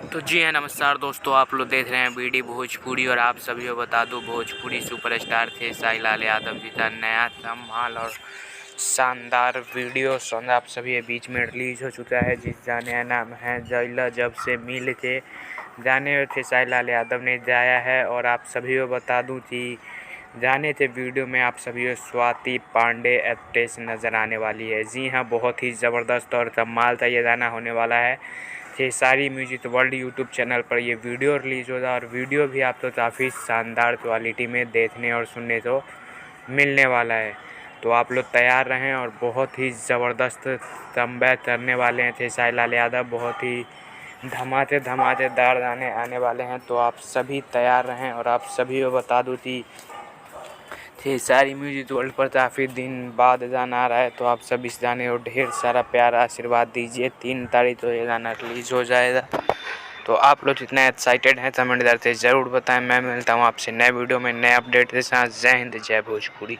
तो जी है, नमस्कार दोस्तों, आप लोग देख रहे हैं बीडी भोजपुरी। और आप सभी को बता दूं, भोजपुरी सुपरस्टार खेसारी लाल यादव जी का नया धमाल और शानदार वीडियो सॉन्ग आप सभी के बीच में रिलीज हो चुका है, जिस गाने का नाम है जैला जब से मिले थे। गाने खेसारी लाल यादव ने गाया है। और आप सभी को बता दूं कि जाने थे वीडियो में आप सभी को स्वाति पांडे एक्ट्रेस नज़र आने वाली है। जी हाँ, बहुत ही ज़बरदस्त और कमाल का ये गाना होने वाला है। Khesari music world YouTube channel पर ये वीडियो रिलीज़ होगा और वीडियो भी आपको काफ़ी शानदार क्वालिटी में देखने और सुनने को मिलने वाला है। तो आप लोग तैयार रहें और बहुत ही ज़बरदस्त कमबैक करने वाले हैं खेसारी लाल यादव। बहुत ही धमाकेदार गाने आने वाले हैं, तो आप सभी तैयार रहें। और आप सभी को बता दूं कि खेसारी म्यूजिक वर्ल्ड पर काफ़ी दिन बाद गाना आ रहा है, तो आप सब इस गाने को ढेर सारा प्यार आशीर्वाद दीजिए। 3 तारीख को ये गाना रिलीज़ हो जाएगा। तो आप लोग जितना एक्साइटेड हैं कमेंट करके ज़रूर बताएं। मैं मिलता हूं आपसे नए वीडियो में नए अपडेट के साथ। जय हिंद, जय भोजपुरी।